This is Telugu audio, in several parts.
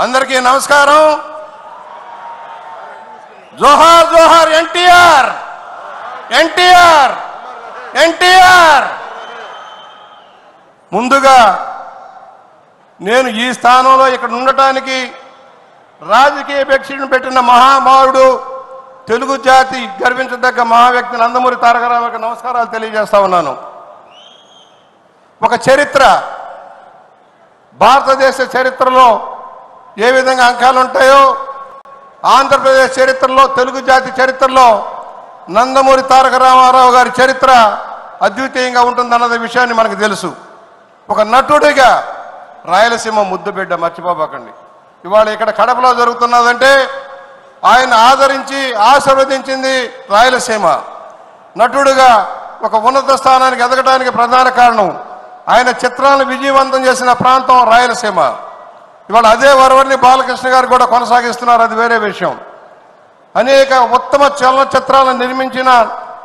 అందరికీ నమస్కారం. జోహార్ జోహార్ ఎన్టీఆర్, ఎన్టీఆర్, ఎన్టీఆర్. ముందుగా నేను ఈ స్థానంలో ఇక్కడ ఉండటానికి రాజకీయ భిక్షను పెట్టిన మహామావుడు, తెలుగు జాతి గర్వించదగ్గ మహావ్యక్తి నందమూరి తారక రామారావుకి నమస్కారాలు తెలియజేస్తా ఉన్నాను. ఒక చరిత్ర, భారతదేశ చరిత్రలో ఏ విధంగా అంకాలు ఉంటాయో ఆంధ్రప్రదేశ్ చరిత్రలో, తెలుగు జాతి చరిత్రలో నందమూరి తారక రామారావు గారి చరిత్ర అద్వితీయంగా ఉంటుందన్నది విషయాన్ని మనకు తెలుసు. ఒక నటుడిగా రాయలసీమ ముద్దుబిడ్డ, మర్చిపోబాకండి. ఇవాళ ఇక్కడ కడపలో జరుగుతున్నదంటే ఆయన ఆదరించి ఆశీర్వదించింది రాయలసీమ. నటుడిగా ఒక ఉన్నత స్థానానికి ఎదగడానికి ప్రధాన కారణం ఆయన చిత్రాలను విజయవంతం చేసిన ప్రాంతం రాయలసీమ. ఇవాళ అదే వరవర్ని బాలకృష్ణ గారు కూడా కొనసాగిస్తున్నారు, అది వేరే విషయం. అనేక ఉత్తమ చలనచిత్రాలను నిర్మించిన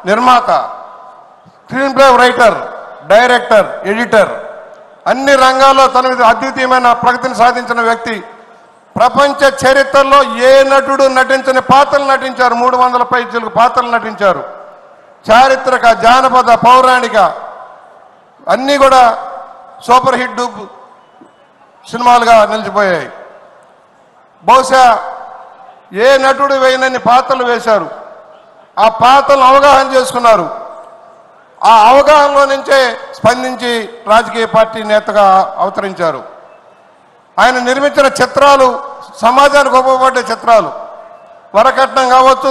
నిర్మాత, screen play writer, director, editor, అన్ని రంగాల్లో తన అద్వితీయమైన ప్రగతిని సాధించిన వ్యక్తి. ప్రపంచ చరిత్రలో ఏ నటుడు నటించని పాత్రలు నటించారు. 300 పైచిలకు పాత్రలు నటించారు. చారిత్రక, జానపద, పౌరాణిక అన్నీ కూడా సూపర్ హిట్ సినిమాలుగా నిలిచిపోయాయి. బహుశా ఏ నటుడు వేయనన్ని పాత్రలు వేశారు. ఆ పాత్రలను అవగాహన చేసుకున్నారు. ఆ అవగాహనలో నుంచే స్పందించి రాజకీయ పార్టీ నేతగా అవతరించారు. ఆయన నిర్మించిన చిత్రాలు సమాజానికి ఉపయోగపడే చిత్రాలు. వరకట్నం కావచ్చు,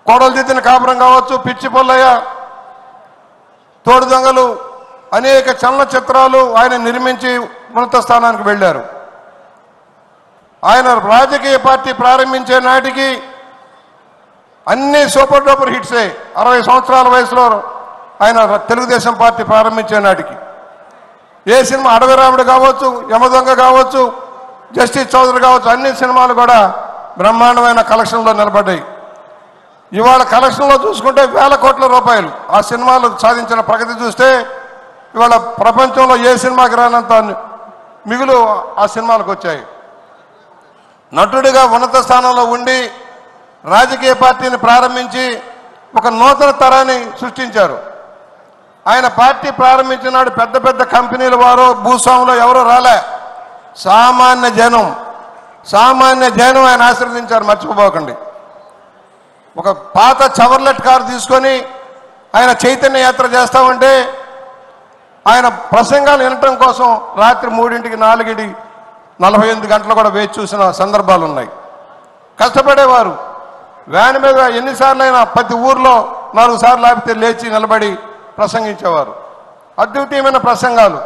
కోడలు దిద్దిన కాపురం కావచ్చు, పిచ్చి పొల్లయ్య, తోడు దొంగలు, అనేక చలనచిత్రాలు ఆయన నిర్మించి ఉన్నత స్థానానికి వెళ్ళారు. ఆయన రాజకీయ పార్టీ ప్రారంభించే నాటికి అన్ని సూపర్ డూపర్ హిట్సే. 60 సంవత్సరాల వయసులో ఆయన తెలుగుదేశం పార్టీ ప్రారంభించే నాటికి ఏ సినిమా, అడవి రాముడు కావచ్చు, యమదొంగ కావచ్చు, జస్టిస్ చౌదరి కావచ్చు, అన్ని సినిమాలు కూడా బ్రహ్మాండమైన కలెక్షన్లో నిలబడ్డాయి. ఇవాళ కలెక్షన్లో చూసుకుంటే వేల కోట్ల రూపాయలు ఆ సినిమాలు సాధించిన ప్రగతి చూస్తే ఇవాళ ప్రపంచంలో ఏ సినిమాకి రానంత మిగులు ఆ సినిమాలకు వచ్చాయి. నటుడిగా ఉన్నత స్థానంలో ఉండి రాజకీయ పార్టీని ప్రారంభించి ఒక నూతన తరాన్ని సృష్టించారు. ఆయన పార్టీ ప్రారంభించిన నాడు పెద్ద పెద్ద కంపెనీల వారు, భూస్వాములు ఎవరో రాలే. సామాన్య జనం ఆయన ఆశీర్వదించారు, మర్చిపోకండి. ఒక పాత చవర్లెట్ కారు తీసుకొని ఆయన చైతన్య యాత్ర చేస్తామంటే ఆయన ప్రసంగాలు వినటం కోసం రాత్రి 3, 4, 48 గంటలు కూడా వేచి చూసిన సందర్భాలు ఉన్నాయి. కష్టపడేవారు. వ్యాన్ మీద ఎన్నిసార్లు అయినా ప్రతి ఊర్లో 4 సార్లు ఆపితే లేచి నిలబడి ప్రసంగించేవారు. అద్వితీయమైన ప్రసంగాలు.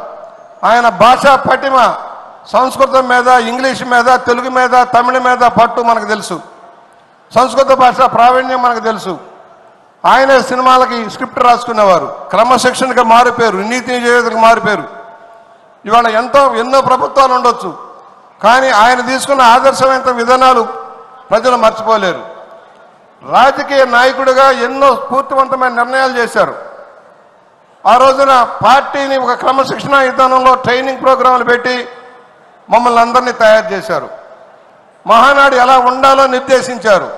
ఆయన భాషా పటిమ, సంస్కృతం మీద, ఇంగ్లీష్ మీద, తెలుగు మీద, తమిళ మీద పట్టు మనకు తెలుసు. సంస్కృత భాష ప్రావీణ్యం మనకు తెలుసు. ఆయన సినిమాలకి స్క్రిప్ట్ రాసుకునేవారు. క్రమశిక్షణగా మారిపోయారు, నీతి నిజేతకు మారిపోయారు. ఇవాళ ఎన్నో ప్రభుత్వాలు ఉండొచ్చు, కానీ ఆయన తీసుకున్న ఆదర్శమైన విధానాలు ప్రజలు మర్చిపోలేరు. రాజకీయ నాయకుడిగా ఎన్నో స్ఫూర్తివంతమైన నిర్ణయాలు చేశారు. ఆ రోజున పార్టీని ఒక క్రమశిక్షణ విధానంలో ట్రైనింగ్ ప్రోగ్రాంలు పెట్టి మమ్మల్ని అందరినీ తయారు చేశారు. మహానాడు ఎలా ఉండాలో నిర్దేశించారు.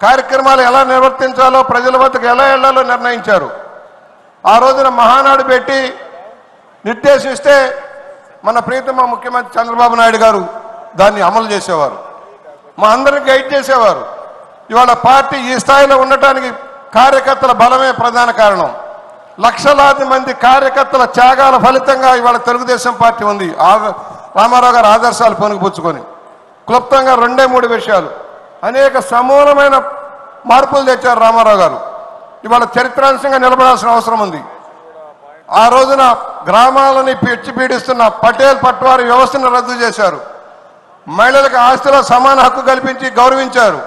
కార్యక్రమాలు ఎలా నిర్వర్తించాలో, ప్రజల వద్దకు ఎలా వెళ్లాలో నిర్ణయించారు. ఆ రోజున మహానాడు పెట్టి నిర్దేశిస్తే మన ప్రీతమ ముఖ్యమంత్రి చంద్రబాబు నాయుడు గారు దాన్ని అమలు చేసేవారు. మా అందరికీ గైడ్ చేసేవారు. ఇవాళ పార్టీ ఈ స్థాయిలో ఉండటానికి కార్యకర్తల బలమే ప్రధాన కారణం. లక్షలాది మంది కార్యకర్తల త్యాగాల ఫలితంగా ఇవాళ తెలుగుదేశం పార్టీ ఉంది. రామారావు గారు ఆదర్శాలు పొనుగుపుచ్చుకొని క్లుప్తంగా 2-3 విషయాలు, అనేక సమూలమైన మార్పులు తెచ్చారు రామారావు గారు. ఇవాళ చరిత్రాంశంగా నిలబడాల్సిన అవసరం ఉంది. ఆ రోజున గ్రామాలని పీడిస్తున్న పటేల్ పట్వారీ వ్యవస్థను రద్దు చేశారు. మహిళలకు ఆస్తిలో సమాన హక్కు కల్పించి గౌరవించారు.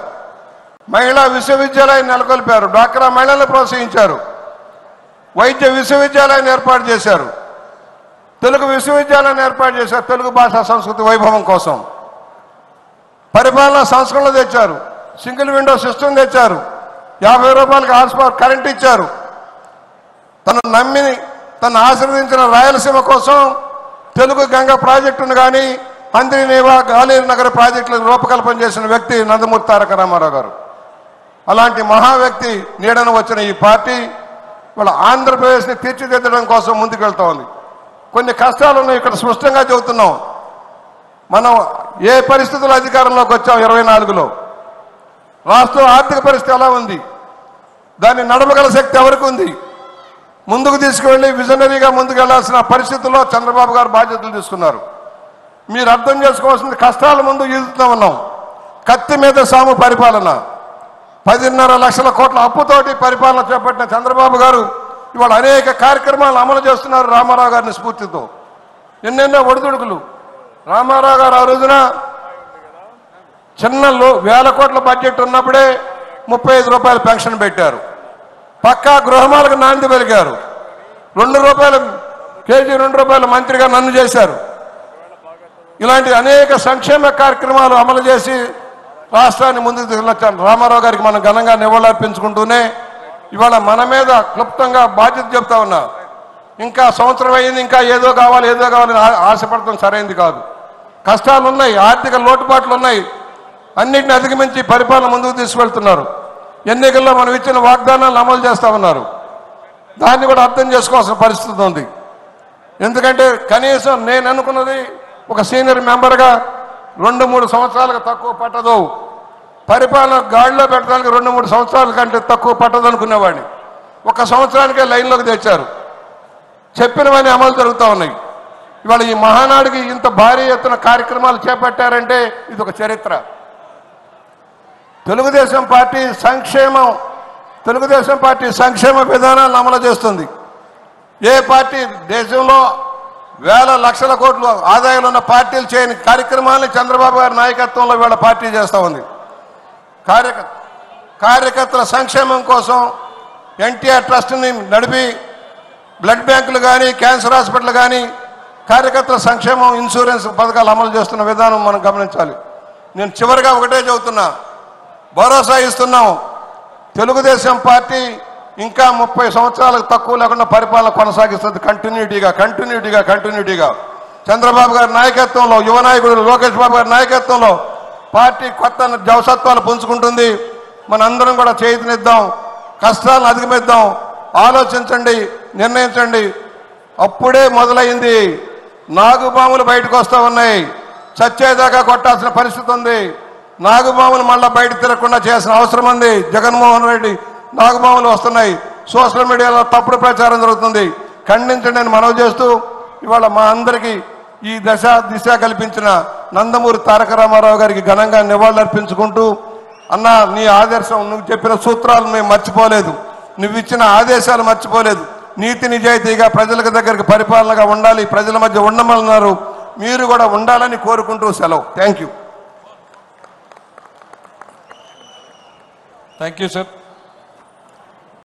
మహిళా విశ్వవిద్యాలయాన్ని నెలకొల్పారు. డ్వాక్రా మహిళలను ప్రోత్సహించారు. వైద్య విశ్వవిద్యాలయాన్ని ఏర్పాటు చేశారు. తెలుగు విశ్వవిద్యాలయాన్ని ఏర్పాటు చేశారు. తెలుగు భాషా సంస్కృతి వైభవం కోసం పరిపాలనా సంస్కరణలు తెచ్చారు. సింగిల్ విండో సిస్టమ్ తెచ్చారు. 50 రూపాయలకి హార్స్ కరెంట్ ఇచ్చారు. తను ఆశీర్వదించిన రాయలసీమ కోసం తెలుగు గంగ ప్రాజెక్టును కానీ అంద్రినేవా గాలేరు నగర ప్రాజెక్టులకు రూపకల్పన చేసిన వ్యక్తి నందమూరి తారక రామారావు గారు. అలాంటి మహా వ్యక్తి నీడను వచ్చిన ఈ పార్టీ వాళ్ళ ఆంధ్రప్రదేశ్ని తీర్చిదిద్దడం కోసం ముందుకు వెళ్తా ఉంది. కొన్ని కష్టాలను ఇక్కడ స్పష్టంగా చెబుతున్నాం. మనం ఏ పరిస్థితుల్లో అధికారంలోకి వచ్చాం 24లో రాష్ట్రం ఆర్థిక పరిస్థితి ఎలా ఉంది, దాన్ని నడపగల శక్తి ఎవరికి ఉంది, ముందుకు తీసుకువెళ్ళి విజనరీగా ముందుకు వెళ్లాల్సిన పరిస్థితుల్లో చంద్రబాబు గారు బాధ్యతలు తీసుకున్నారు. మీరు అర్థం చేసుకోవాల్సింది కష్టాల ముందు ఈదుతూ ఉన్నాం. కత్తి మీద సాము పరిపాలన, 10.5 లక్షల కోట్ల అప్పుతోటి పరిపాలన చేపట్టిన చంద్రబాబు గారు ఇవాళ అనేక కార్యక్రమాలు అమలు చేస్తున్నారు రామారావు గారిని స్ఫూర్తితో. ఎన్నెన్నో ఒడిదుడుకులు. రామారావు గారు ఆ రోజున చిన్న 1000 కోట్ల బడ్జెట్ ఉన్నప్పుడే 35 రూపాయల పెన్షన్ పెట్టారు. పక్కా గృహమాలకు నాంది పలికారు. 2 రూపాయల కేజీ 2 రూపాయల మంత్రిగా నన్ను చేశారు. ఇలాంటి అనేక సంక్షేమ కార్యక్రమాలు అమలు చేసి రాష్ట్రాన్ని ముందుకు తీసుకెళ్ళొచ్చాను. రామారావు గారికి మనం ఘనంగా నివాళులర్పించుకుంటూనే ఇవాళ మన మీద క్లుప్తంగా బాధ్యత చెప్తా ఉన్నా. ఇంకా సంవత్సరం అయింది, ఇంకా ఏదో కావాలని ఆశపడటం సరైంది కాదు. కష్టాలు ఉన్నాయి, ఆర్థిక లోటుపాట్లు ఉన్నాయి. అన్నింటిని అధిగమించి పరిపాలన ముందుకు తీసుకెళ్తున్నారు. ఎన్నికల్లో మనం ఇచ్చిన వాగ్దానాలను అమలు చేస్తూ ఉన్నారు. దాన్ని కూడా అర్థం చేసుకోవాల్సిన పరిస్థితి ఉంది. ఎందుకంటే కనీసం నేను అనుకున్నది ఒక సీనియర్ మెంబర్గా 2-3 సంవత్సరాలకు తక్కువ పట్టదు. పరిపాలన గాడిలో పెట్టడానికి 2-3 సంవత్సరాల కంటే తక్కువ పట్టదు అనుకునేవాడిని. 1 సంవత్సరానికే లైన్లోకి తెచ్చారు. చెప్పినవన్నీ అమలు జరుగుతూ ఉన్నాయి. ఇవాళ ఈ మహానాడికి ఇంత భారీ ఎత్తున కార్యక్రమాలు చేపట్టారంటే ఇది ఒక చరిత్ర. తెలుగుదేశం పార్టీ సంక్షేమ విధానాలను అమలు చేస్తుంది. ఏ పార్టీ దేశంలో వేల లక్షల కోట్ల ఆదాయాలు ఉన్న పార్టీలు చేయని కార్యక్రమాన్ని చంద్రబాబు గారి నాయకత్వంలో వీళ్ళ పార్టీ చేస్తూ ఉంది. కార్యకర్తల సంక్షేమం కోసం ఎన్టీఆర్ ట్రస్ట్ని నడిపి బ్లడ్ బ్యాంకులు కానీ క్యాన్సర్ హాస్పిటల్ కానీ కార్యకర్తల సంక్షేమం ఇన్సూరెన్స్ పథకాలు అమలు చేస్తున్న విధానం మనం గమనించాలి. నేను చివరిగా ఒకటే చెబుతున్నా, భరోసా ఇస్తున్నాం. తెలుగుదేశం పార్టీ ఇంకా 30 సంవత్సరాలకు తక్కువ లేకుండా పరిపాలన కొనసాగిస్తుంది. కంటిన్యూటీగా చంద్రబాబు గారి నాయకత్వంలో, యువ నాయకుడు లోకేష్ బాబు గారి నాయకత్వంలో పార్టీ కొత్త జవసత్వాలు పుంజుకుంటుంది. మనందరం కూడా చేతినిద్దాం, కష్టాలను అధిగమిద్దాం. ఆలోచించండి, నిర్ణయించండి. అప్పుడే మొదలైంది. నాగుపాములు బయటకు వస్తూ ఉన్నాయి. చచ్చేదాకా కొట్టాల్సిన పరిస్థితి ఉంది. నాగుపాములు మళ్ళీ బయట తిరగకుండా చేయాల్సిన అవసరం ఉంది. జగన్మోహన్ రెడ్డి నాగుపాములు వస్తున్నాయి. సోషల్ మీడియాలో తప్పుడు ప్రచారం జరుగుతుంది. ఖండించండి అని మనవి చేస్తూ ఇవాళ మా అందరికీ ఈ దిశ కల్పించిన నందమూరి తారక రామారావు గారికి ఘనంగా నివాళులర్పించుకుంటూ, అన్న నీ ఆదర్శం, నువ్వు చెప్పిన సూత్రాలు మేము మర్చిపోలేదు, నువ్వు ఇచ్చిన ఆదేశాలు మర్చిపోలేదు. నీతి నిజాయితీగా ప్రజలకు దగ్గరికి పరిపాలనగా ఉండాలి, ప్రజల మధ్య ఉండమన్నారు. మీరు కూడా ఉండాలని కోరుకుంటూ సెలవు. Thank you. Thank you sir.